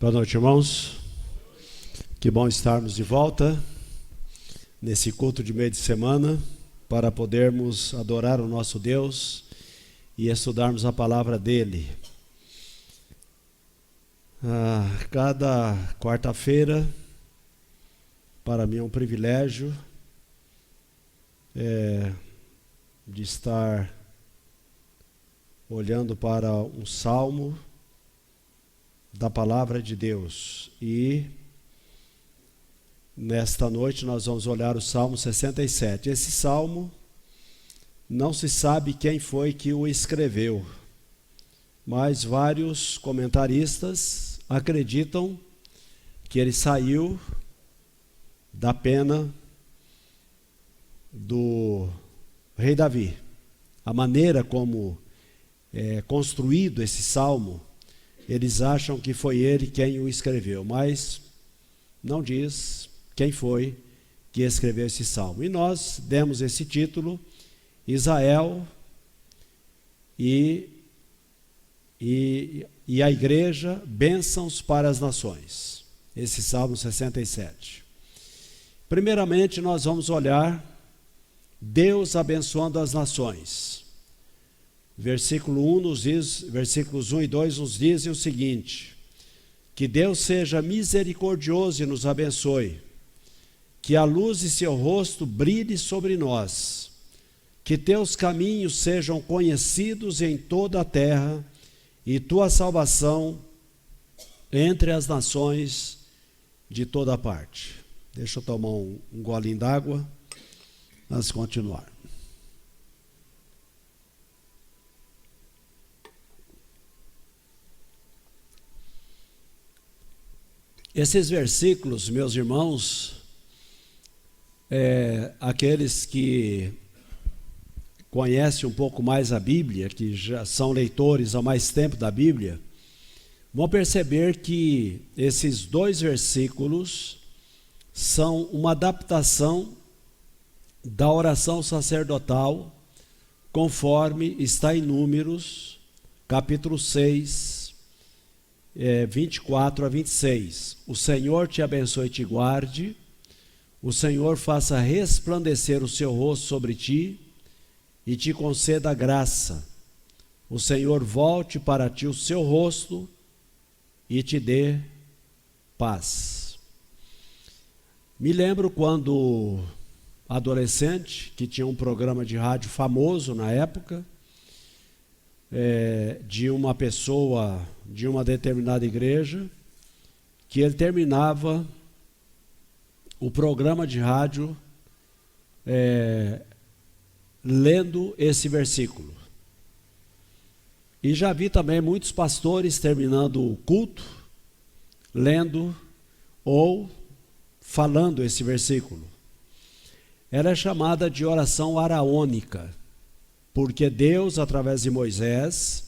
Boa noite, irmãos. Que bom estarmos de volta nesse culto de meio de semana para podermos adorar o nosso Deus e estudarmos a palavra dele. Cada quarta-feira, para mim é um privilégio de estar olhando para um salmo da palavra de Deus. E nesta noite nós vamos olhar o Salmo 67. Esse salmo, não se sabe quem foi que o escreveu, mas vários comentaristas acreditam que ele saiu da pena do rei Davi. A maneira como é construído esse salmo, eles acham que foi ele quem o escreveu, mas não diz quem foi que escreveu esse salmo. E nós demos esse título, Israel e a igreja, bênçãos para as nações. Esse Salmo 67. Primeiramente, nós vamos olhar Deus abençoando as nações. Versículo 1 nos diz, versículos 1 e 2 nos dizem o seguinte: que Deus seja misericordioso e nos abençoe, que a luz de seu rosto brilhe sobre nós, que teus caminhos sejam conhecidos em toda a terra e tua salvação entre as nações de toda parte. Deixa eu tomar um golinho d'água antes de continuar. Esses versículos, meus irmãos, aqueles que conhecem um pouco mais a Bíblia, que já são leitores há mais tempo da Bíblia, vão perceber que esses dois versículos são uma adaptação da oração sacerdotal, conforme está em Números, capítulo 6, 24 a 26. O Senhor te abençoe e te guarde, o Senhor faça resplandecer o seu rosto sobre ti e te conceda graça. O Senhor volte para ti o seu rosto e te dê paz. Me lembro quando adolescente, que tinha um programa de rádio famoso na época, de uma pessoa de uma determinada igreja, que ele terminava o programa de rádio lendo esse versículo. E já vi também muitos pastores terminando o culto lendo ou falando esse versículo. Ela é chamada de oração araônica, porque Deus, através de Moisés,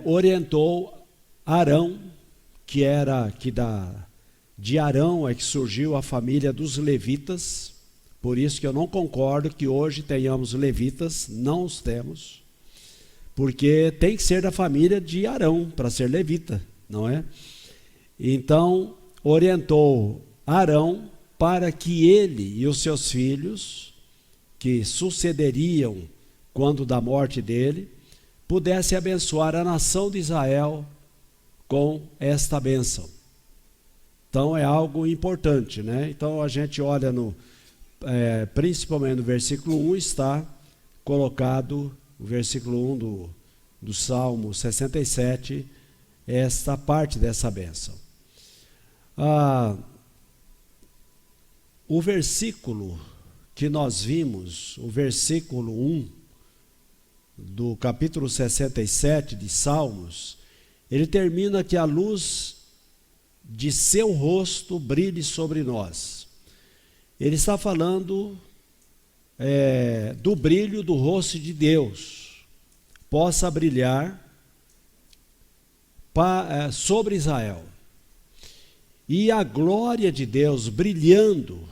orientou Arão, de Arão é que surgiu a família dos levitas. Por isso que eu não concordo que hoje tenhamos levitas, não os temos, porque tem que ser da família de Arão para ser levita, não é? Então, orientou Arão para que ele e os seus filhos, que sucederiam quando da morte dele, pudesse abençoar a nação de Israel com esta bênção. Então é algo importante, né? Então a gente olha principalmente no versículo 1, está colocado o versículo 1 do Salmo 67, esta parte dessa bênção. O versículo que nós vimos, o versículo 1 do capítulo 67 de Salmos, ele termina que a luz de seu rosto brilhe sobre nós. Ele está falando do brilho do rosto de Deus, possa brilhar sobre Israel. E a glória de Deus brilhando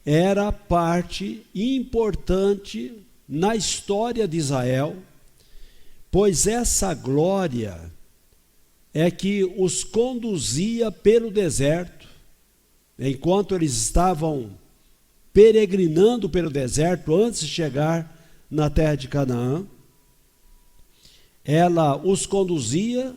era parte importante na história de Israel, pois essa glória é que os conduzia pelo deserto, enquanto eles estavam peregrinando pelo deserto antes de chegar na terra de Canaã. Ela os conduzia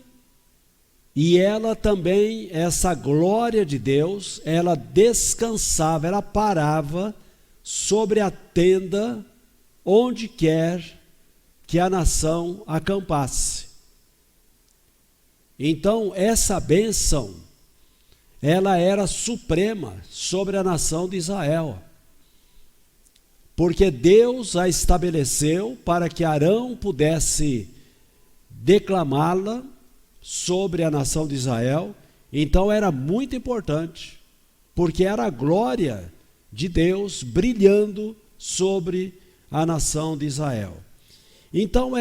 e ela também, essa glória de Deus, ela descansava, ela parava sobre a tenda onde quer que a nação acampasse. Então, essa bênção, ela era suprema sobre a nação de Israel, porque Deus a estabeleceu para que Arão pudesse declamá-la sobre a nação de Israel. Então era muito importante, porque era a glória de Deus brilhando sobre a nação de Israel. Então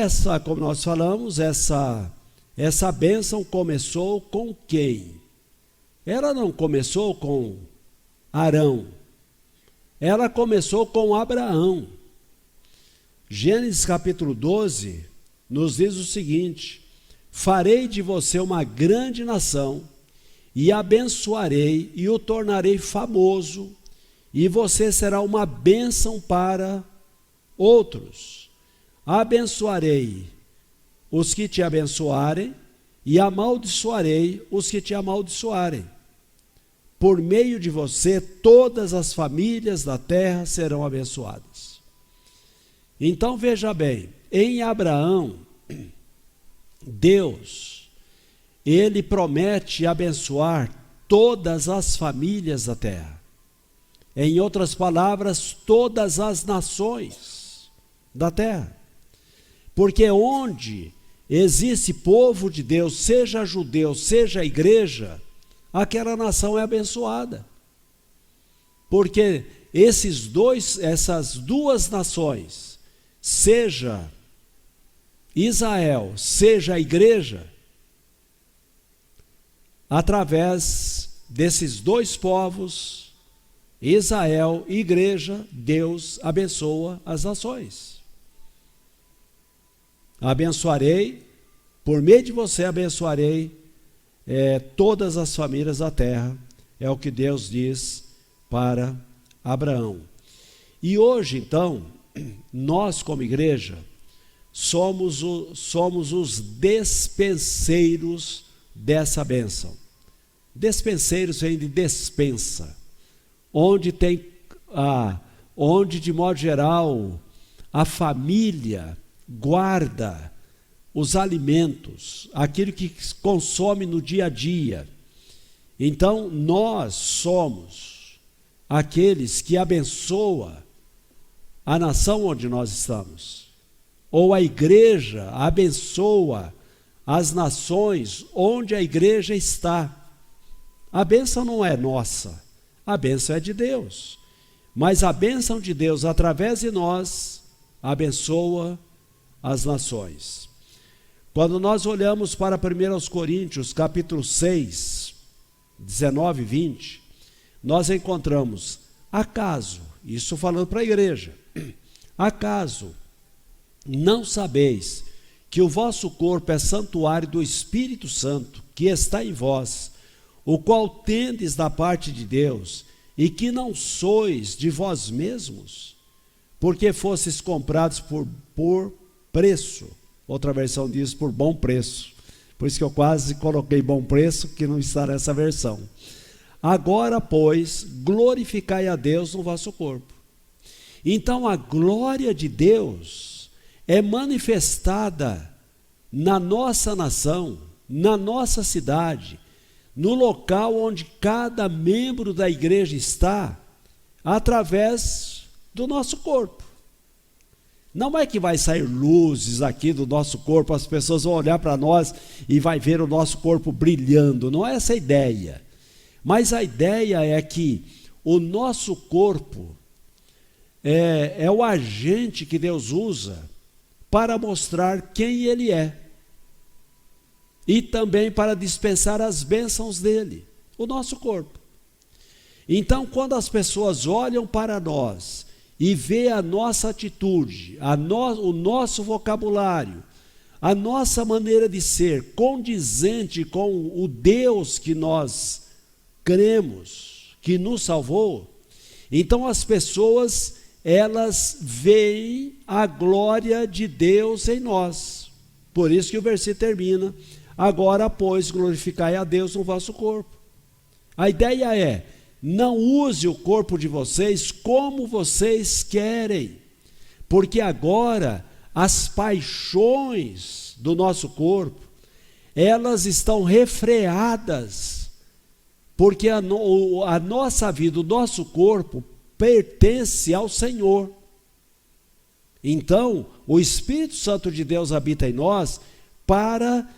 como nós falamos, essa bênção começou com quem? Ela não começou com Arão, ela começou com Abraão. Gênesis capítulo 12 nos diz o seguinte: farei de você uma grande nação, e abençoarei e o tornarei famoso, e você será uma bênção para outros. Abençoarei os que te abençoarem, e amaldiçoarei os que te amaldiçoarem. Por meio de você, todas as famílias da terra serão abençoadas. Então veja bem, em Abraão, Deus, ele promete abençoar todas as famílias da terra. Em outras palavras, todas as nações da terra. Porque onde existe povo de Deus, seja judeu, seja igreja, aquela nação é abençoada. Porque essas duas nações, seja Israel, seja a igreja, através desses dois povos, Israel e igreja, Deus abençoa as nações. Abençoarei, por meio de você abençoarei todas as famílias da terra, é o que Deus diz para Abraão. E hoje então, nós como igreja, somos os despenseiros dessa bênção. Despenseiros vem de despensa, onde de modo geral a família guarda os alimentos, aquilo que consome no dia a dia. Então nós somos aqueles que abençoam a nação onde nós estamos, ou a igreja abençoa as nações onde a igreja está. A bênção não é nossa, a bênção é de Deus, mas a bênção de Deus através de nós abençoa as nações. Quando nós olhamos para 1 Coríntios capítulo 6, 19 e 20, nós encontramos: acaso, isso falando para a igreja, acaso não sabeis que o vosso corpo é santuário do Espírito Santo, que está em vós, o qual tendes da parte de Deus, e que não sois de vós mesmos, porque fostes comprados por preço? Outra versão diz por bom preço, por isso que eu quase coloquei bom preço, que não está nessa versão. Agora, pois, glorificai a Deus no vosso corpo. Então a glória de Deus é manifestada na nossa nação, na nossa cidade, no local onde cada membro da igreja está, através do nosso corpo. Não é que vai sair luzes aqui do nosso corpo, as pessoas vão olhar para nós e vai ver o nosso corpo brilhando, não é essa a ideia. Mas a ideia é que o nosso corpo é o agente que Deus usa para mostrar quem Ele é, e também para dispensar as bênçãos dele, o nosso corpo. Então, quando as pessoas olham para nós e vê a nossa atitude, o nosso vocabulário, a nossa maneira de ser condizente com o Deus que nós cremos, que nos salvou, então as pessoas, elas veem a glória de Deus em nós. Por isso que o versículo termina: agora, pois, glorificai a Deus no vosso corpo. A ideia é: não use o corpo de vocês como vocês querem, porque agora as paixões do nosso corpo, elas estão refreadas, porque a nossa vida, o nosso corpo, pertence ao Senhor. Então, o Espírito Santo de Deus habita em nós para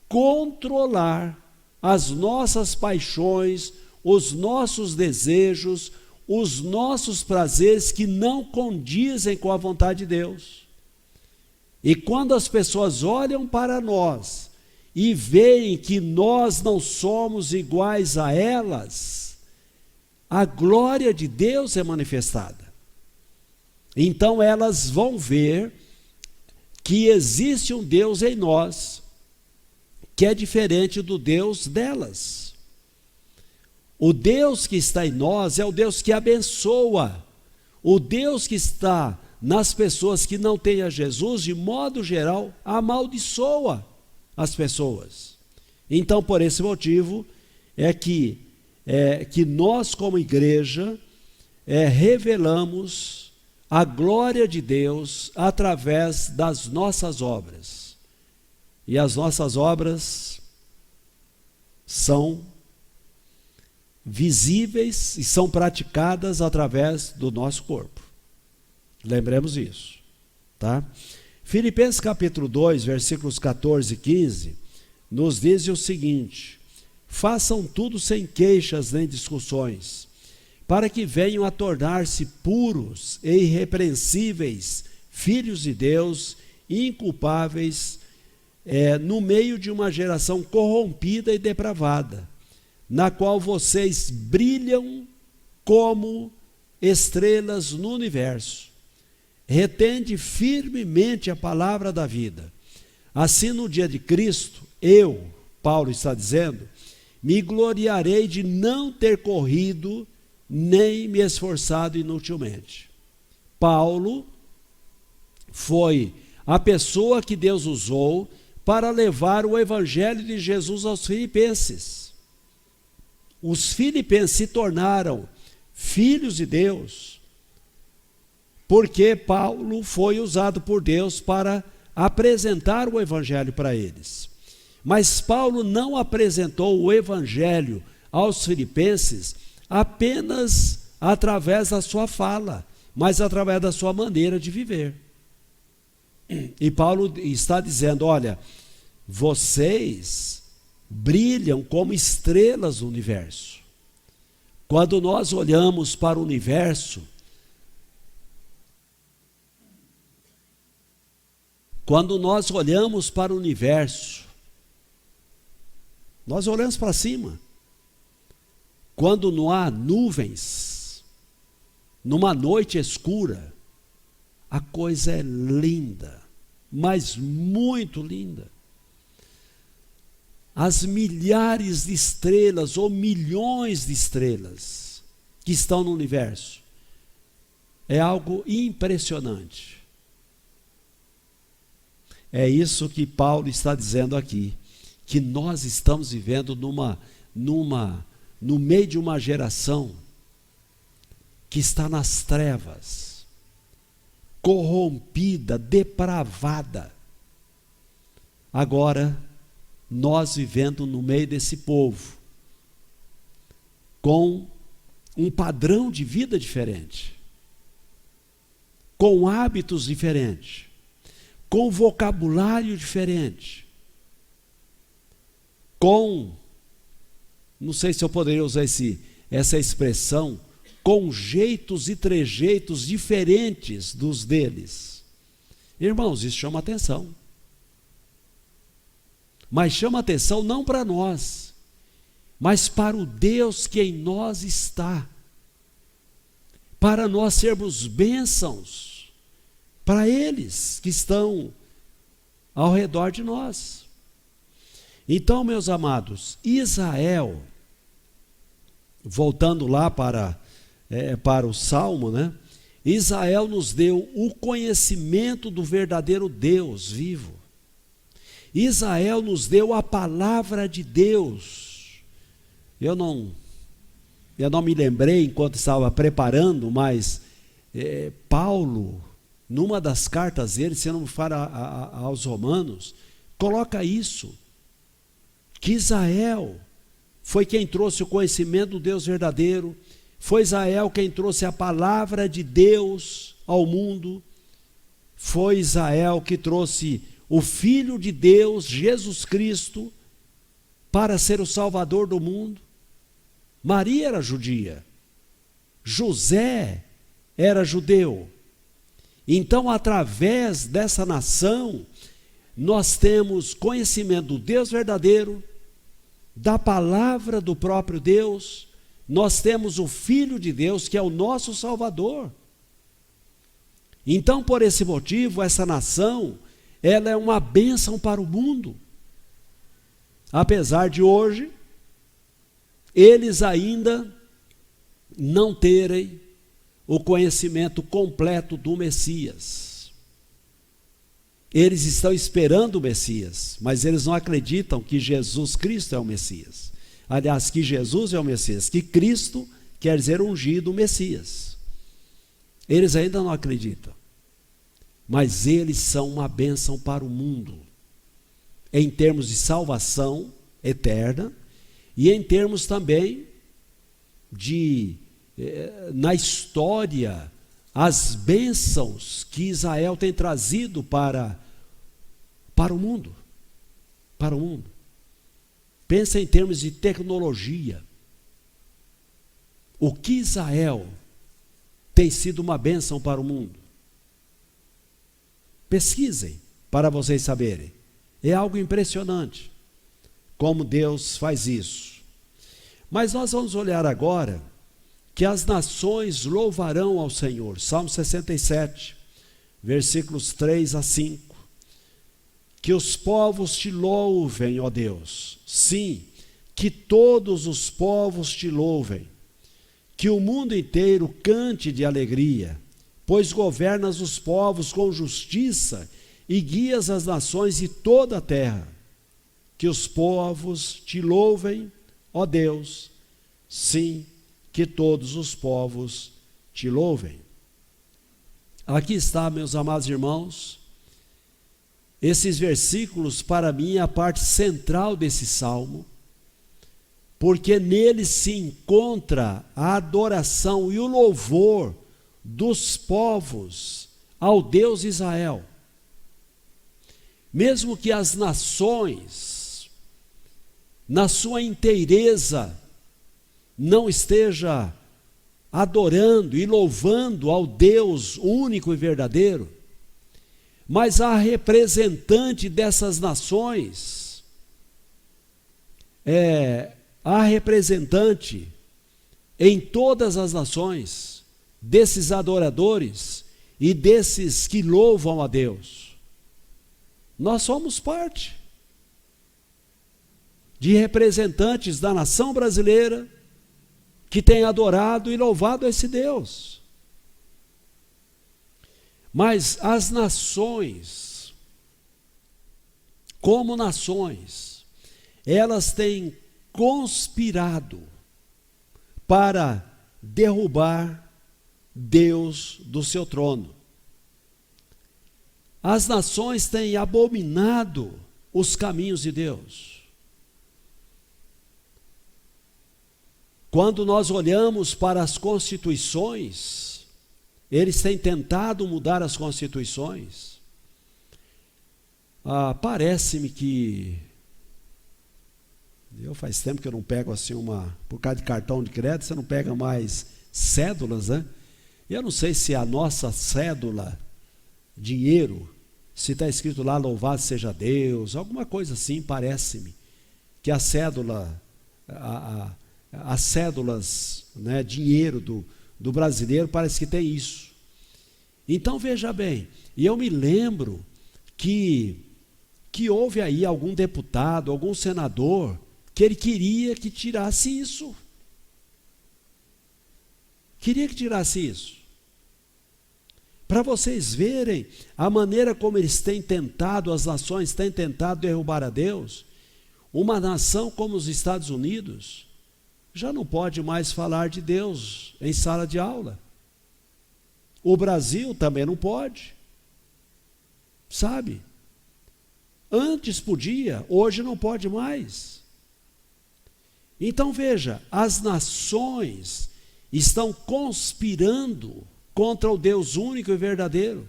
controlar as nossas paixões, os nossos desejos, os nossos prazeres que não condizem com a vontade de Deus. E quando as pessoas olham para nós e veem que nós não somos iguais a elas, a glória de Deus é manifestada. Então elas vão ver que existe um Deus em nós que é diferente do Deus delas. O Deus que está em nós é o Deus que abençoa. O Deus que está nas pessoas que não têm a Jesus, de modo geral, amaldiçoa as pessoas. Então, por esse motivo, é que nós, como igreja, revelamos a glória de Deus através das nossas obras. E as nossas obras são visíveis e são praticadas através do nosso corpo. Lembremos isso, tá? Filipenses capítulo 2, versículos 14 e 15, nos diz o seguinte: façam tudo sem queixas nem discussões, para que venham a tornar-se puros e irrepreensíveis, filhos de Deus, inculpáveis, no meio de uma geração corrompida e depravada, na qual vocês brilham como estrelas no universo. Retende firmemente a palavra da vida. Assim, no dia de Cristo, eu, Paulo está dizendo, me gloriarei de não ter corrido, nem me esforçado inutilmente. Paulo foi a pessoa que Deus usou para levar o evangelho de Jesus aos filipenses. Os filipenses se tornaram filhos de Deus, porque Paulo foi usado por Deus para apresentar o evangelho para eles. Mas Paulo não apresentou o evangelho aos filipenses apenas através da sua fala, mas através da sua maneira de viver. E Paulo está dizendo: olha, vocês brilham como estrelas no universo. Quando nós olhamos para o universo, nós olhamos para cima. Quando não há nuvens, numa noite escura, a coisa é linda, mas muito linda. As milhares de estrelas ou milhões de estrelas que estão no universo é algo impressionante. É isso que Paulo está dizendo aqui, que nós estamos vivendo no meio de uma geração que está nas trevas, corrompida, depravada. Agora, nós vivendo no meio desse povo, com um padrão de vida diferente, com hábitos diferentes, com vocabulário diferente, não sei se eu poderia usar essa expressão, com jeitos e trejeitos diferentes dos deles. Irmãos, isso chama atenção. Mas chama atenção não para nós, mas para o Deus que em nós está, para nós sermos bênçãos para eles que estão ao redor de nós. Então, meus amados, Israel, voltando lá para o Salmo, né? Israel nos deu o conhecimento do verdadeiro Deus vivo. Israel nos deu a palavra de Deus. Eu não me lembrei enquanto estava preparando, mas Paulo, numa das cartas dele, se não me falo aos Romanos, coloca isso, que Israel foi quem trouxe o conhecimento do Deus verdadeiro, foi Israel quem trouxe a palavra de Deus ao mundo, foi Israel que trouxe o Filho de Deus, Jesus Cristo, para ser o Salvador do mundo. Maria era judia, José era judeu. Então, através dessa nação, nós temos conhecimento do Deus verdadeiro, da palavra do próprio Deus, nós temos o Filho de Deus, que é o nosso Salvador. Então, por esse motivo, essa nação, ela é uma bênção para o mundo. Apesar de hoje, eles ainda não terem o conhecimento completo do Messias. Eles estão esperando o Messias, mas eles não acreditam que Jesus Cristo é o Messias. Aliás, que Jesus é o Messias, que Cristo quer dizer ungido, o Messias. Eles ainda não acreditam, mas eles são uma bênção para o mundo, em termos de salvação eterna, e em termos também na história, as bênçãos que Israel tem trazido para o mundo. Para o mundo. Pensa em termos de tecnologia. O que Israel tem sido uma bênção para o mundo? Pesquisem para vocês saberem. É algo impressionante como Deus faz isso. Mas nós vamos olhar agora que as nações louvarão ao Senhor. Salmo 67, versículos 3 a 5. Que os povos te louvem, ó Deus. Sim, que todos os povos te louvem. Que o mundo inteiro cante de alegria, pois governas os povos com justiça e guias as nações de toda a terra. Que os povos te louvem, ó Deus. Sim, que todos os povos te louvem. Aqui está, meus amados irmãos, esses versículos para mim é a parte central desse salmo, porque nele se encontra a adoração e o louvor dos povos ao Deus Israel. Mesmo que as nações, na sua inteireza, não esteja adorando e louvando ao Deus único e verdadeiro, mas a representante dessas nações, a representante em todas as nações, desses adoradores e desses que louvam a Deus. Nós somos parte de representantes da nação brasileira que tem adorado e louvado esse Deus. Mas as nações, como nações, elas têm conspirado para derrubar Deus do seu trono. As nações têm abominado os caminhos de Deus. Quando nós olhamos para as constituições, eles têm tentado mudar as constituições. Parece-me que faz tempo que eu não pego assim por causa de cartão de crédito, você não pega mais cédulas, né? Eu não sei se a nossa cédula, dinheiro, se está escrito lá, louvado seja Deus, alguma coisa assim, parece-me, que a cédula, as cédulas, né, dinheiro do brasileiro, parece que tem isso. Então veja bem, e eu me lembro que que houve aí algum deputado, algum senador, que ele queria que tirasse isso. Queria que tirasse isso. Para vocês verem a maneira como eles têm tentado, as nações têm tentado derrubar a Deus. Uma nação como os Estados Unidos já não pode mais falar de Deus em sala de aula. O Brasil também não pode. Sabe? Antes podia, hoje não pode mais. Então veja, as nações estão conspirando contra o Deus único e verdadeiro.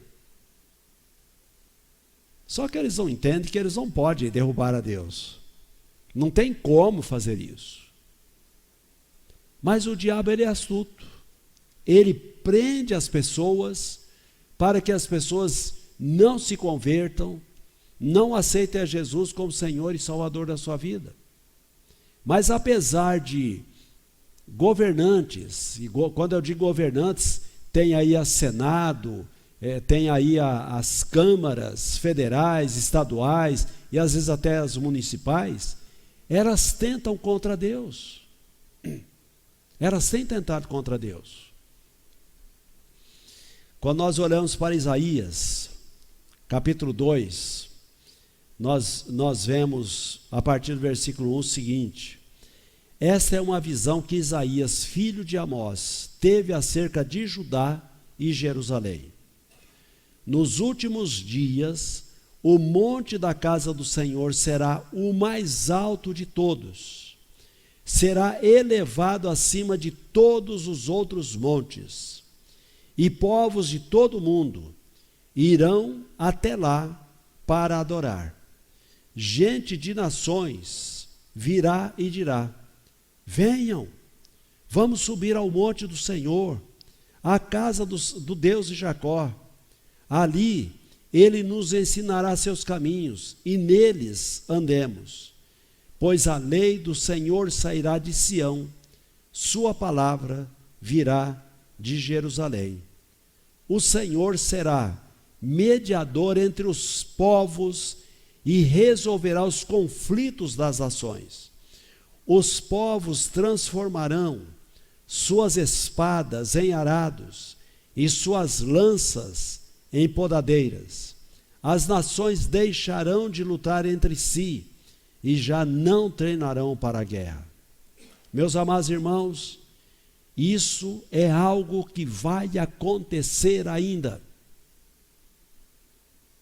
Só que eles não entendem que eles não podem derrubar a Deus. Não tem como fazer isso. Mas o diabo, ele é astuto. Ele prende as pessoas para que as pessoas não se convertam, não aceitem a Jesus como Senhor e Salvador da sua vida. Mas apesar de governantes, e quando eu digo governantes, tem aí a Senado, tem aí as câmaras federais, estaduais e às vezes até as municipais, elas tentam contra Deus. Elas têm tentado contra Deus. Quando nós olhamos para Isaías, capítulo 2, nós vemos a partir do versículo 1 o seguinte: esta é uma visão que Isaías, filho de Amós, teve acerca de Judá e Jerusalém. Nos últimos dias, o monte da casa do Senhor será o mais alto de todos. Será elevado acima de todos os outros montes. E povos de todo o mundo irão até lá para adorar. Gente de nações virá e dirá: venham, vamos subir ao monte do Senhor, à casa do Deus de Jacó. Ali ele nos ensinará seus caminhos, e neles andemos. Pois a lei do Senhor sairá de Sião, sua palavra virá de Jerusalém. O Senhor será mediador entre os povos e resolverá os conflitos das nações. Os povos transformarão suas espadas em arados e suas lanças em podadeiras. As nações deixarão de lutar entre si e já não treinarão para a guerra. Meus amados irmãos, isso é algo que vai acontecer ainda.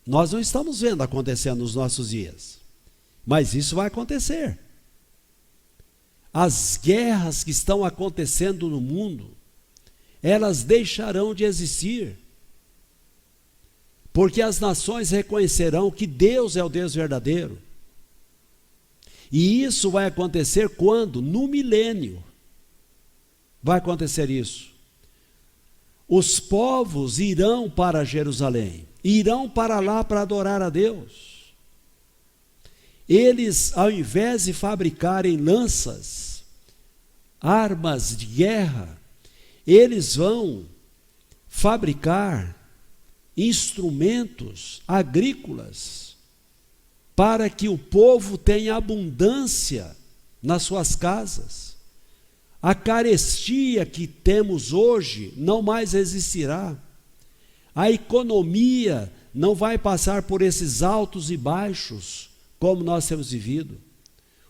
Nós não estamos vendo acontecer nos nossos dias, mas isso vai acontecer. As guerras que estão acontecendo no mundo, elas deixarão de existir, porque as nações reconhecerão que Deus é o Deus verdadeiro. E isso vai acontecer quando? No milênio. Vai acontecer isso. Os povos irão para Jerusalém, irão para lá para adorar a Deus. Eles, ao invés de fabricarem lanças, armas de guerra, eles vão fabricar instrumentos agrícolas para que o povo tenha abundância nas suas casas. A carestia que temos hoje não mais existirá. A economia não vai passar por esses altos e baixos como nós temos vivido.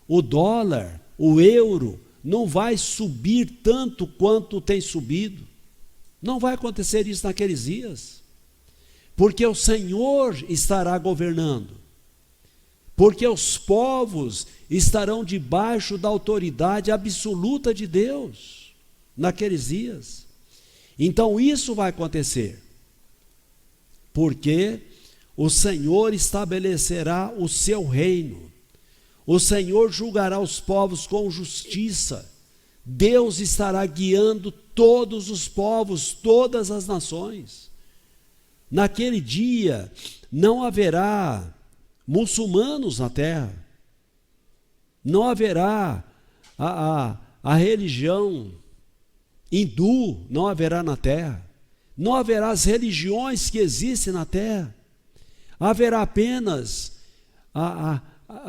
O dólar, o euro, não vai subir tanto quanto tem subido. Não vai acontecer isso naqueles dias. Porque o Senhor estará governando. Porque os povos estarão debaixo da autoridade absoluta de Deus naqueles dias. Então isso vai acontecer, porque o Senhor estabelecerá o seu reino, o Senhor julgará os povos com justiça, Deus estará guiando todos os povos, todas as nações. Naquele dia não haverá muçulmanos na terra, não haverá a religião hindu, não haverá na terra, não haverá as religiões que existem na terra, haverá apenas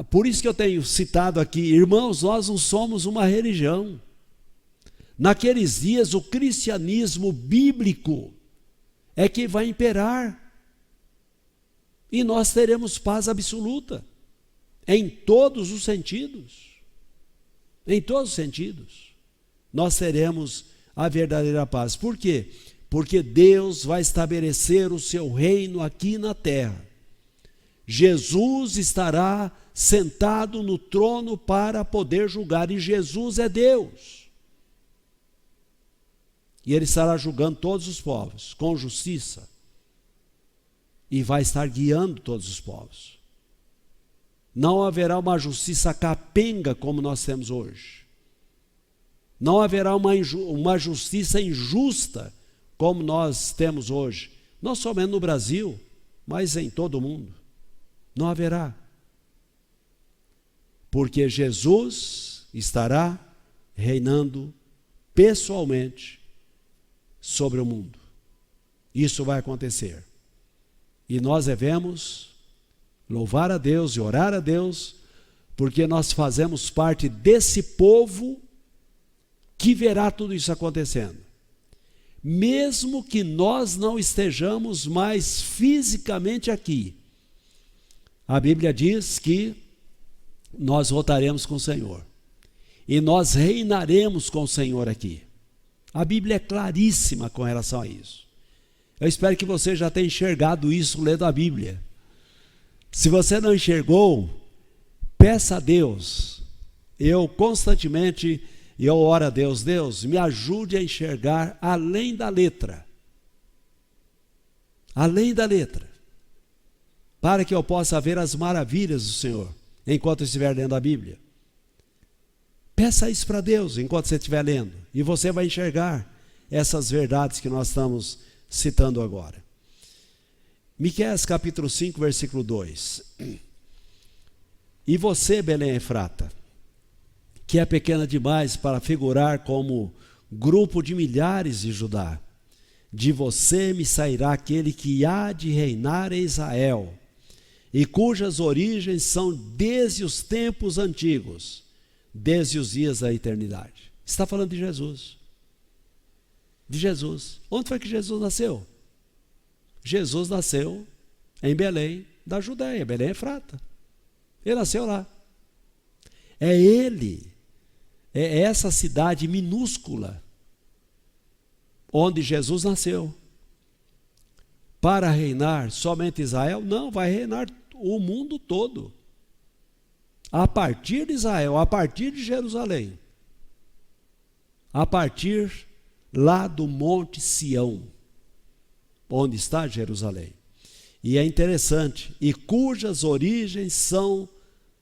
Por isso que eu tenho citado aqui, irmãos, nós não somos uma religião. Naqueles dias o cristianismo bíblico é que vai imperar. E nós teremos paz absoluta. Em todos os sentidos. Em todos os sentidos. Nós teremos a verdadeira paz. Por quê? Porque Deus vai estabelecer o seu reino aqui na terra. Jesus estará sentado no trono para poder julgar. E Jesus é Deus. E Ele estará julgando todos os povos com justiça. E vai estar guiando todos os povos. Não haverá uma justiça capenga como nós temos hoje. Não haverá uma justiça injusta como nós temos hoje. Não somente no Brasil, mas em todo o mundo. Não haverá. Porque Jesus estará reinando pessoalmente sobre o mundo. Isso vai acontecer. E nós devemos louvar a Deus e orar a Deus, porque nós fazemos parte desse povo que verá tudo isso acontecendo. Mesmo que nós não estejamos mais fisicamente aqui, a Bíblia diz que nós voltaremos com o Senhor. E nós reinaremos com o Senhor aqui. A Bíblia é claríssima com relação a isso. Eu espero que você já tenha enxergado isso lendo a Bíblia. Se você não enxergou, peça a Deus. Eu constantemente, oro a Deus, Deus, me ajude a enxergar além da letra. Além da letra. Para que eu possa ver as maravilhas do Senhor, enquanto eu estiver lendo a Bíblia. Peça isso para Deus, enquanto você estiver lendo. E você vai enxergar essas verdades que nós estamos citando agora. Miqueias capítulo 5, versículo 2. E você, Belém Efrata, que é pequena demais para figurar como grupo de milhares de Judá, de você me sairá aquele que há de reinar em Israel, e cujas origens são desde os tempos antigos, desde os dias da eternidade. Está falando de Jesus. De Jesus. Onde foi que Jesus nasceu? Jesus nasceu em Belém da Judéia, Belém Efrata. Ele nasceu lá. É ele, é essa cidade minúscula onde Jesus nasceu. Para reinar somente Israel? Não, vai reinar o mundo todo. A partir de Israel, a partir de Jerusalém. A partir lá do Monte Sião, onde está Jerusalém. E é interessante, e cujas origens são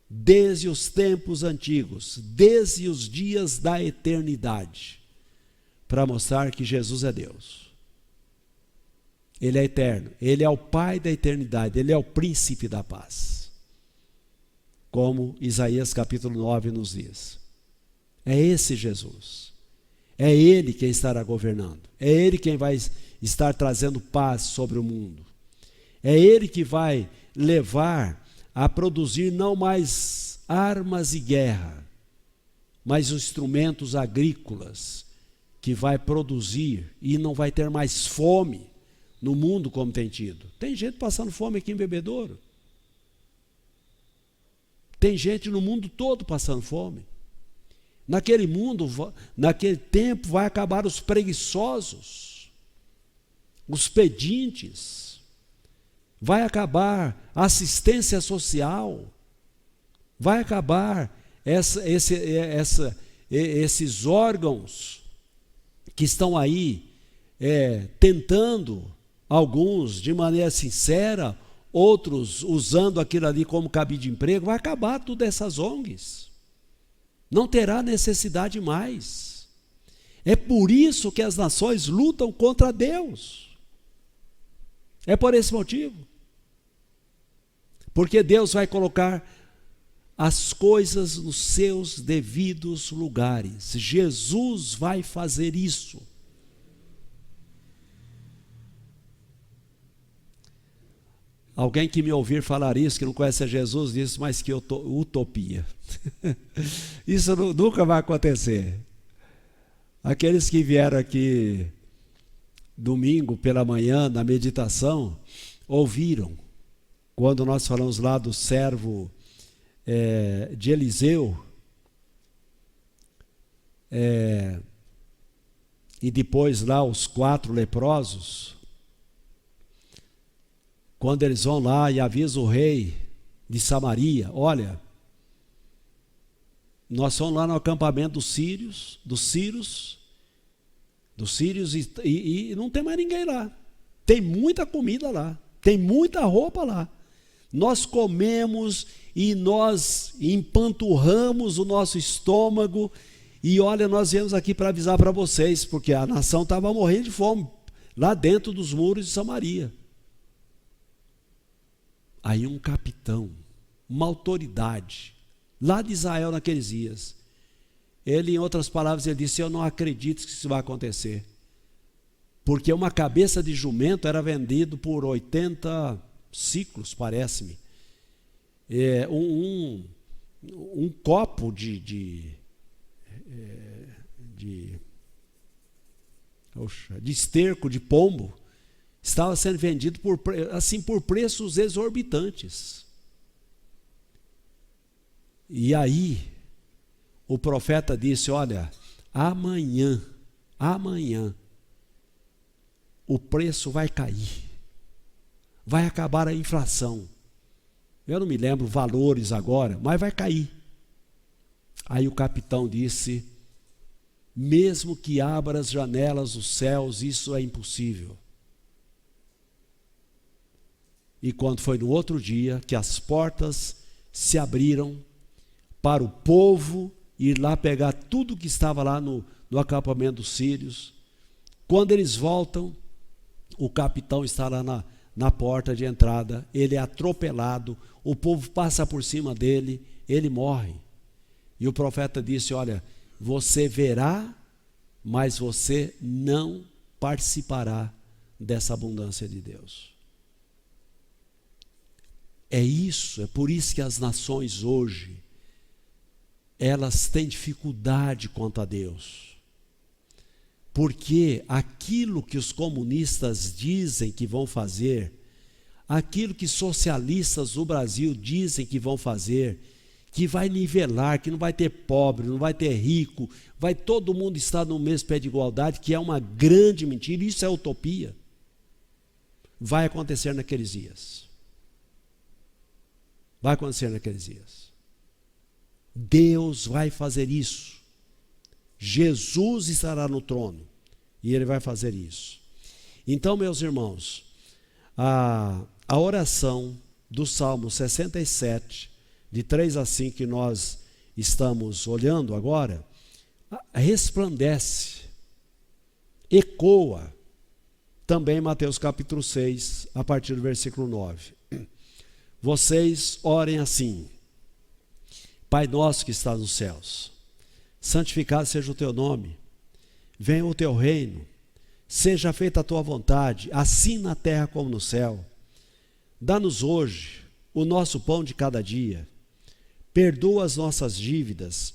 desde os tempos antigos, desde os dias da eternidade, para mostrar que Jesus é Deus. Ele é eterno, Ele é o Pai da eternidade, Ele é o príncipe da paz. Como Isaías capítulo 9 nos diz. É esse Jesus. É Ele quem estará governando. É Ele quem vai estar trazendo paz sobre o mundo. É Ele que vai levar a produzir não mais armas e guerra, mas instrumentos agrícolas, que vai produzir e não vai ter mais fome no mundo como tem tido. Tem gente passando fome aqui em Bebedouro. Tem gente no mundo todo passando fome. Naquele mundo, naquele tempo, vai acabar os preguiçosos, os pedintes, vai acabar a assistência social, vai acabar esses órgãos que estão aí tentando, alguns de maneira sincera, outros usando aquilo ali como cabide de emprego. Vai acabar todas essas ONGs. Não terá necessidade mais. É por isso que as nações lutam contra Deus. É por esse motivo. Porque Deus vai colocar as coisas nos seus devidos lugares. Jesus vai fazer isso. Alguém que me ouvir falar isso, que não conhece a Jesus, diz, mas que utopia. Isso nunca vai acontecer. Aqueles que vieram aqui domingo pela manhã, na meditação, ouviram, quando nós falamos lá do servo de Eliseu, e depois lá os 4 leprosos, quando eles vão lá e avisam o rei de Samaria, olha, nós fomos lá no acampamento dos sírios e não tem mais ninguém lá. Tem muita comida lá, tem muita roupa lá. Nós comemos e nós empanturramos o nosso estômago e olha, nós viemos aqui para avisar para vocês, porque a nação estava morrendo de fome lá dentro dos muros de Samaria. Aí um capitão, uma autoridade, lá de Israel naqueles dias, ele, em outras palavras, ele disse, eu não acredito que isso vai acontecer. Porque uma cabeça de jumento era vendido por 80 ciclos, parece-me. Um copo de esterco de pombo estava sendo vendido por preços exorbitantes. E aí o profeta disse, olha, amanhã o preço vai cair, vai acabar a inflação. Eu não me lembro valores agora, mas vai cair. Aí o capitão disse, mesmo que abra as janelas dos céus, isso é impossível. E quando foi no outro dia que as portas se abriram para o povo ir lá pegar tudo que estava lá no acampamento dos sírios, quando eles voltam, o capitão está lá na porta de entrada, ele é atropelado, o povo passa por cima dele, ele morre. E o profeta disse, olha, você verá, mas você não participará dessa abundância de Deus. É isso, é por isso que as nações hoje, elas têm dificuldade quanto a Deus. Porque aquilo que os comunistas dizem que vão fazer, aquilo que socialistas do Brasil dizem que vão fazer, que vai nivelar, que não vai ter pobre, não vai ter rico, vai todo mundo estar no mesmo pé de igualdade, que é uma grande mentira, isso é utopia. Vai acontecer naqueles dias. Vai acontecer naqueles dias. Deus vai fazer isso. Jesus estará no trono e Ele vai fazer isso. Então, meus irmãos, a oração do Salmo 67, de 3 a 5, que nós estamos olhando agora, resplandece, ecoa, também Mateus capítulo 6, a partir do versículo 9. Vocês orem assim, Pai nosso que estás nos céus, santificado seja o teu nome, venha o teu reino, seja feita a tua vontade, assim na terra como no céu. Dá-nos hoje o nosso pão de cada dia, perdoa as nossas dívidas,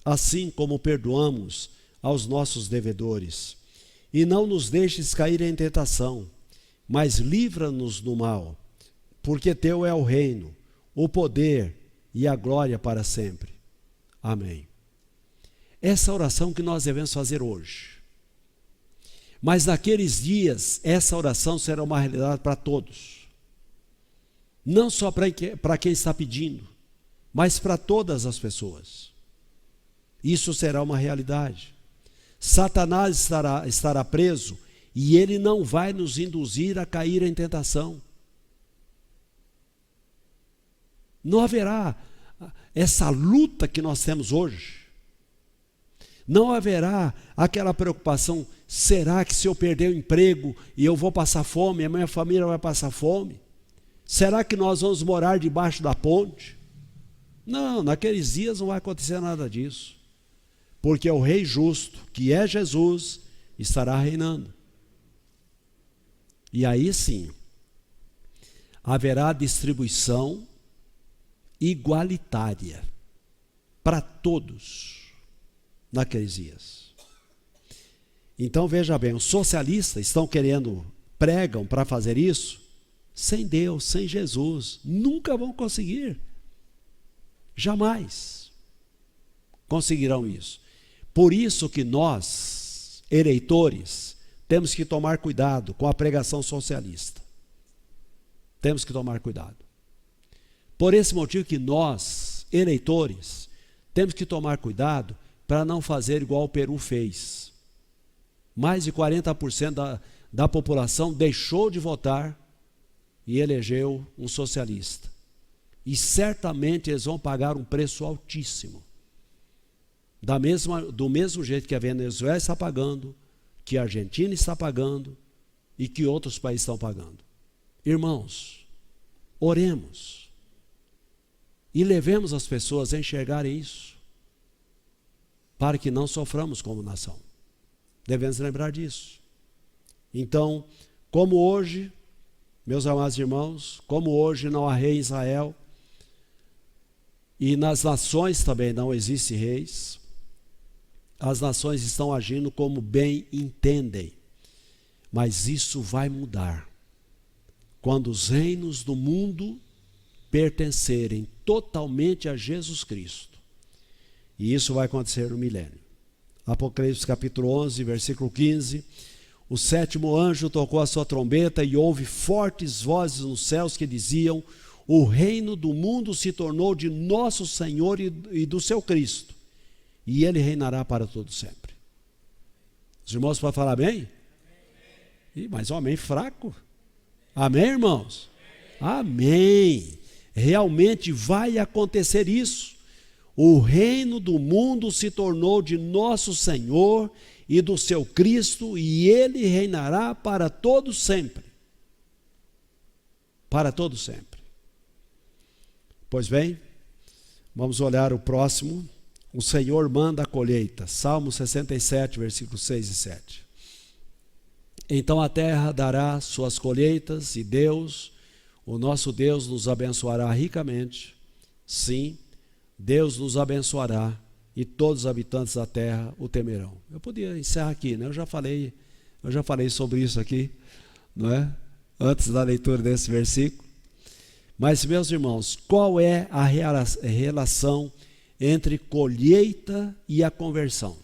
assim como perdoamos aos nossos devedores, e não nos deixes cair em tentação, mas livra-nos do mal, porque teu é o reino, o poder e a glória para sempre. Amém. Essa oração que nós devemos fazer hoje. Mas naqueles dias, essa oração será uma realidade para todos. Não só para quem está pedindo, mas para todas as pessoas. Isso será uma realidade. Satanás estará preso e ele não vai nos induzir a cair em tentação. Não haverá essa luta que nós temos hoje. Não haverá aquela preocupação, será que se eu perder o emprego e eu vou passar fome, a minha família vai passar fome? Será que nós vamos morar debaixo da ponte? Não, naqueles dias não vai acontecer nada disso. Porque o Rei justo, que é Jesus, estará reinando. E aí sim, haverá distribuição igualitária para todos naqueles dias. Então veja bem, os socialistas estão pregam para fazer isso, sem Deus, sem Jesus, nunca vão conseguir, jamais conseguirão isso. Por isso que nós, eleitores, temos que tomar cuidado com a pregação socialista. Temos que tomar cuidado. Por esse motivo que nós, eleitores, temos que tomar cuidado para não fazer igual o Peru fez. Mais de 40% da população deixou de votar e elegeu um socialista. E certamente eles vão pagar um preço altíssimo. Do mesmo jeito que a Venezuela está pagando, que a Argentina está pagando e que outros países estão pagando. Irmãos, oremos e levemos as pessoas a enxergarem isso, para que não soframos como nação. Devemos lembrar disso. Então, como hoje, meus amados irmãos, como hoje não há rei em Israel, e nas nações também não existem reis, as nações estão agindo como bem entendem, mas isso vai mudar quando os reinos do mundo pertencerem totalmente a Jesus Cristo. E isso vai acontecer no milênio. Apocalipse capítulo 11, versículo 15. O sétimo anjo tocou a sua trombeta e houve fortes vozes nos céus que diziam: o reino do mundo se tornou de nosso Senhor e do seu Cristo, e ele reinará para todo sempre. Os irmãos podem falar amém? Mas um amém fraco. Amém, irmãos? Amém. Realmente vai acontecer isso. O reino do mundo se tornou de nosso Senhor e do seu Cristo, e ele reinará para todo sempre. Para todo sempre. Pois bem, vamos olhar o próximo. O Senhor manda a colheita. Salmo 67, versículos 6 e 7. Então a terra dará suas colheitas, e Deus, o nosso Deus, nos abençoará ricamente. Sim, Deus nos abençoará, e todos os habitantes da terra o temerão. Eu podia encerrar aqui, né? Eu já falei sobre isso aqui, não é? Antes da leitura desse versículo. Mas, meus irmãos, qual é a relação entre colheita e a conversão?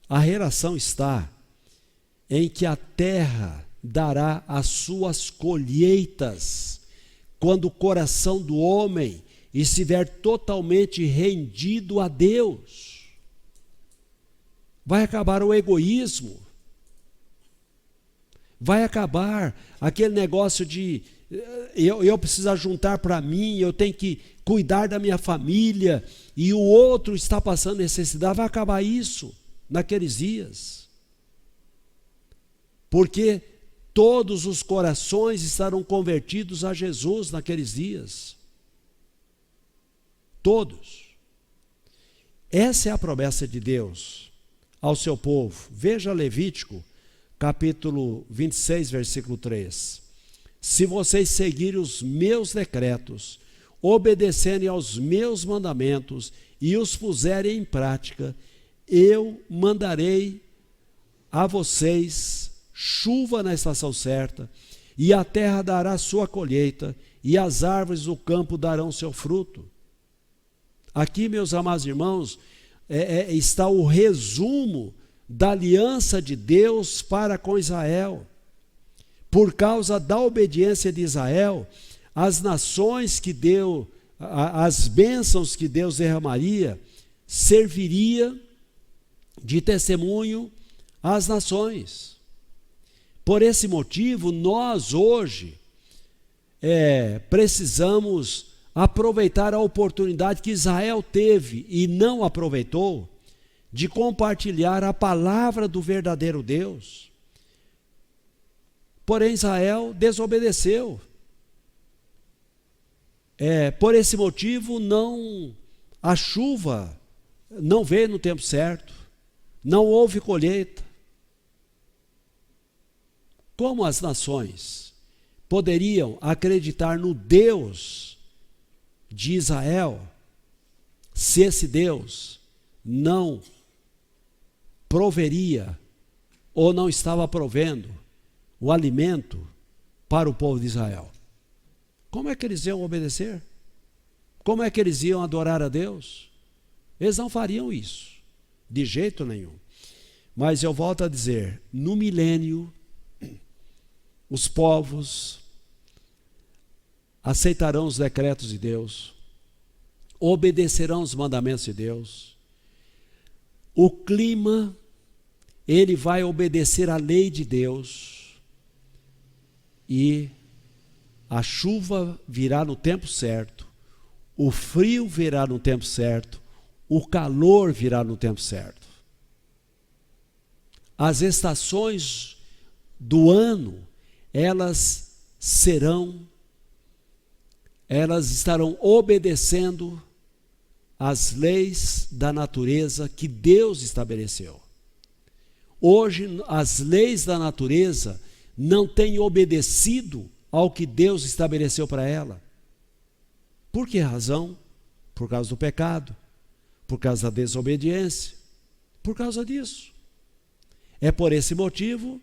A relação está em que a terra dará as suas colheitas quando o coração do homem estiver totalmente rendido a Deus. Vai acabar o egoísmo. Vai acabar aquele negócio de eu preciso juntar para mim, eu tenho que cuidar da minha família, e o outro está passando necessidade. Vai acabar isso naqueles dias. Porque todos os corações estarão convertidos a Jesus naqueles dias. Todos. Essa é a promessa de Deus ao seu povo. Veja Levítico, capítulo 26, versículo 3. Se vocês seguirem os meus decretos, obedecerem aos meus mandamentos e os puserem em prática, eu mandarei a vocês chuva na estação certa, e a terra dará sua colheita, e as árvores do campo darão seu fruto. Aqui, meus amados irmãos, está o resumo da aliança de Deus para com Israel. Por causa da obediência de Israel, as nações que deu, as bênçãos que Deus derramaria, serviria de testemunho às nações. Por esse motivo, nós hoje precisamos aproveitar a oportunidade que Israel teve e não aproveitou, de compartilhar a palavra do verdadeiro Deus. Porém, Israel desobedeceu. Por esse motivo, a chuva não veio no tempo certo, não houve colheita. Como as nações poderiam acreditar no Deus de Israel se esse Deus não proveria ou não estava provendo o alimento para o povo de Israel? Como é que eles iam obedecer? Como é que eles iam adorar a Deus? Eles não fariam isso, de jeito nenhum. Mas eu volto a dizer, no milênio, os povos aceitarão os decretos de Deus, obedecerão os mandamentos de Deus. O clima, ele vai obedecer à lei de Deus, e a chuva virá no tempo certo, o frio virá no tempo certo, o calor virá no tempo certo. As estações do ano, elas estarão obedecendo às leis da natureza que Deus estabeleceu. Hoje, as leis da natureza não têm obedecido ao que Deus estabeleceu para ela. Por que razão? Por causa do pecado, por causa da desobediência, por causa disso. É por esse motivo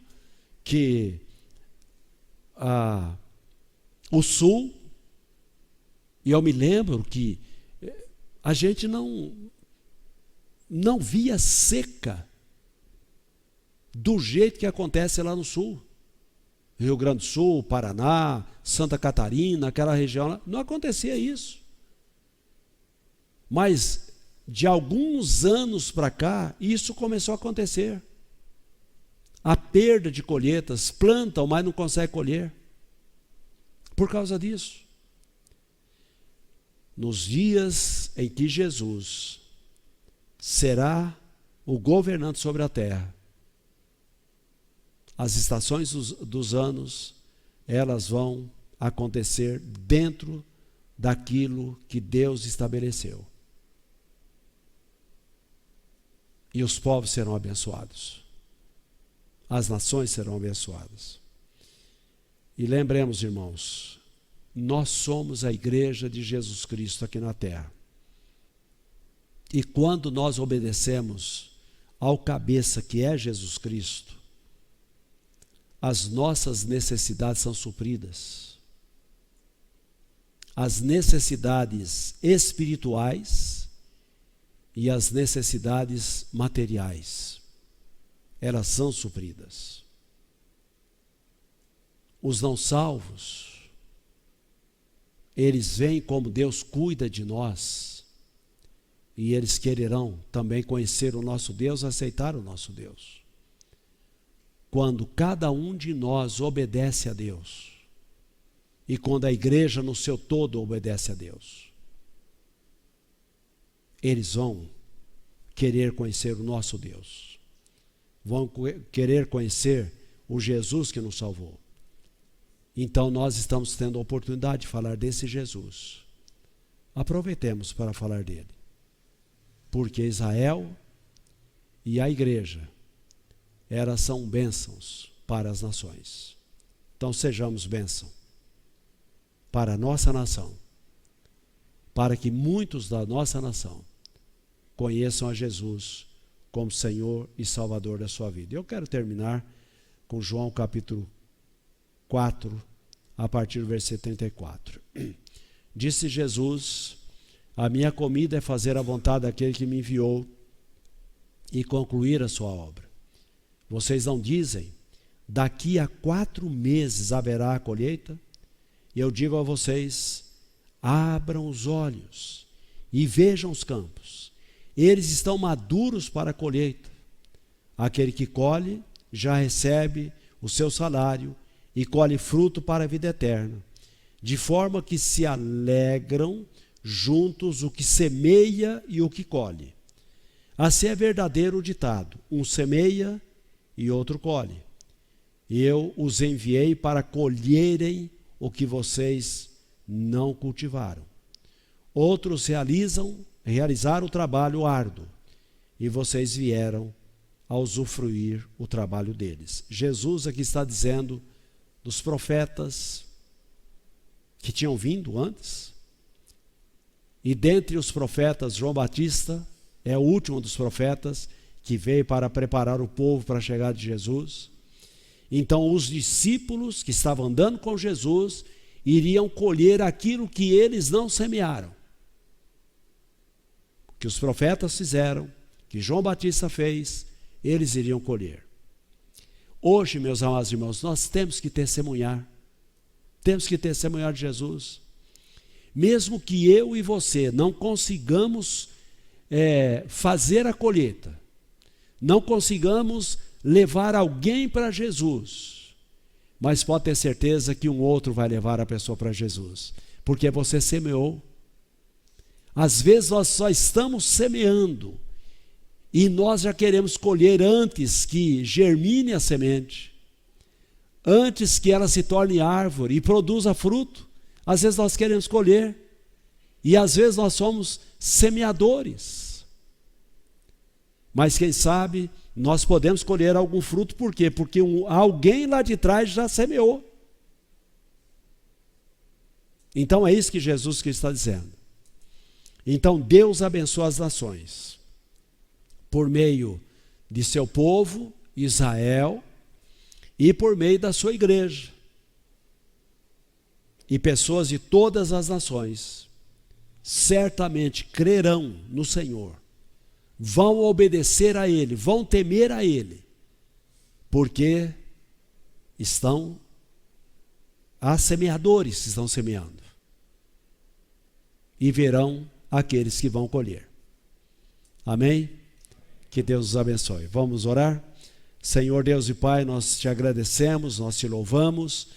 que o sul, e eu me lembro que a gente não via seca do jeito que acontece lá no sul. Rio Grande do Sul, Paraná, Santa Catarina, aquela região, não acontecia isso. Mas de alguns anos para cá, isso começou a acontecer. A perda de colheitas, plantam, mas não conseguem colher. Por causa disso. Nos dias em que Jesus será o governante sobre a terra, as estações dos anos, elas vão acontecer dentro daquilo que Deus estabeleceu. E os povos serão abençoados. As nações serão abençoadas. E lembremos, irmãos, nós somos a igreja de Jesus Cristo aqui na terra. E quando nós obedecemos ao cabeça que é Jesus Cristo, as nossas necessidades são supridas. As necessidades espirituais e as necessidades materiais, elas são supridas. Os não salvos, eles veem como Deus cuida de nós, e eles quererão também conhecer o nosso Deus, aceitar o nosso Deus. Quando cada um de nós obedece a Deus, e quando a igreja no seu todo obedece a Deus, eles vão querer conhecer o nosso Deus, vão querer conhecer o Jesus que nos salvou. Então nós estamos tendo a oportunidade de falar desse Jesus. Aproveitemos para falar dele, porque Israel e a igreja, elas são bênçãos para as nações. Então sejamos bênção para a nossa nação, para que muitos da nossa nação conheçam a Jesus como Senhor e Salvador da sua vida. Eu quero terminar com João capítulo 4, a partir do versículo 34. Disse Jesus: a minha comida é fazer a vontade daquele que me enviou e concluir a sua obra. Vocês não dizem, daqui a 4 meses haverá a colheita? Eu digo a vocês, abram os olhos e vejam os campos. Eles estão maduros para a colheita. Aquele que colhe já recebe o seu salário e colhe fruto para a vida eterna, de forma que se alegram juntos o que semeia e o que colhe. Assim é verdadeiro o ditado: um semeia e outro colhe. Eu os enviei para colherem o que vocês não cultivaram. Outros realizaram o trabalho árduo, e vocês vieram a usufruir o trabalho deles. Jesus aqui está dizendo dos profetas que tinham vindo antes, e dentre os profetas, João Batista é o último dos profetas que veio para preparar o povo para a chegada de Jesus. Então os discípulos que estavam andando com Jesus iriam colher aquilo que eles não semearam. O que os profetas fizeram, que João Batista fez, eles iriam colher. Hoje, meus amados irmãos, nós temos que testemunhar. Temos que testemunhar de Jesus. Mesmo que eu e você não consigamos fazer a colheita, não consigamos levar alguém para Jesus, mas pode ter certeza que um outro vai levar a pessoa para Jesus, porque você semeou. Às vezes nós só estamos semeando e nós já queremos colher antes que germine a semente, antes que ela se torne árvore e produza fruto. Às vezes nós queremos colher, e às vezes nós somos semeadores. Mas quem sabe nós podemos colher algum fruto, por quê? Porque alguém lá de trás já semeou. Então é isso que Jesus está dizendo. Então Deus abençoa as nações, por meio de seu povo, Israel, e por meio da sua igreja. E pessoas de todas as nações certamente crerão no Senhor, vão obedecer a Ele, vão temer a Ele, porque há semeadores que estão semeando, e verão aqueles que vão colher. Amém? Que Deus os abençoe. Vamos orar? Senhor Deus e Pai, nós te agradecemos, nós te louvamos,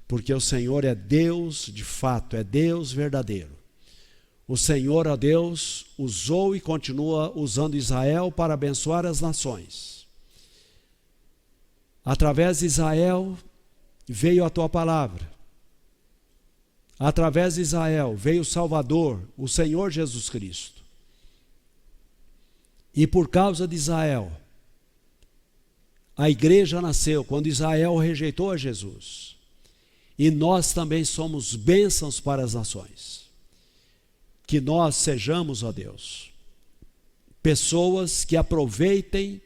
porque o Senhor é Deus de fato, é Deus verdadeiro. O Senhor, ó Deus, usou e continua usando Israel para abençoar as nações. Através de Israel veio a tua palavra. Através de Israel veio o Salvador, o Senhor Jesus Cristo. E por causa de Israel, a igreja nasceu quando Israel rejeitou a Jesus. E nós também somos bênçãos para as nações. Que nós sejamos, ó Deus, pessoas que aproveitem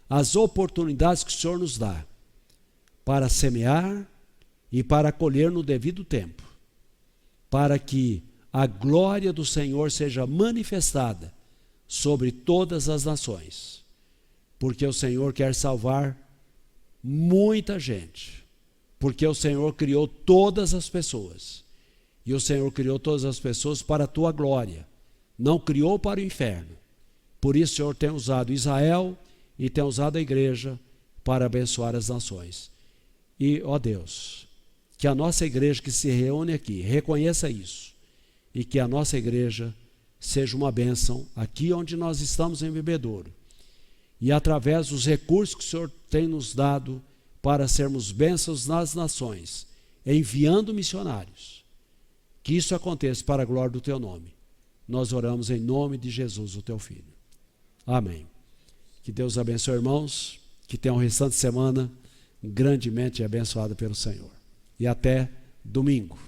as oportunidades que o Senhor nos dá para semear e para colher no devido tempo, para que a glória do Senhor seja manifestada sobre todas as nações, porque o Senhor quer salvar muita gente, porque o Senhor criou todas as pessoas, e o Senhor criou todas as pessoas para a tua glória, não criou para o inferno. Por isso o Senhor tem usado Israel e tem usado a igreja para abençoar as nações. E, ó Deus, que a nossa igreja que se reúne aqui reconheça isso, e que a nossa igreja seja uma bênção aqui onde nós estamos em Bebedouro, e através dos recursos que o Senhor tem nos dado para sermos bênçãos nas nações, enviando missionários, que isso aconteça para a glória do teu nome. Nós oramos em nome de Jesus, o teu Filho. Amém. Que Deus abençoe, irmãos, que tenham um restante de semana grandemente abençoada pelo Senhor. E até domingo.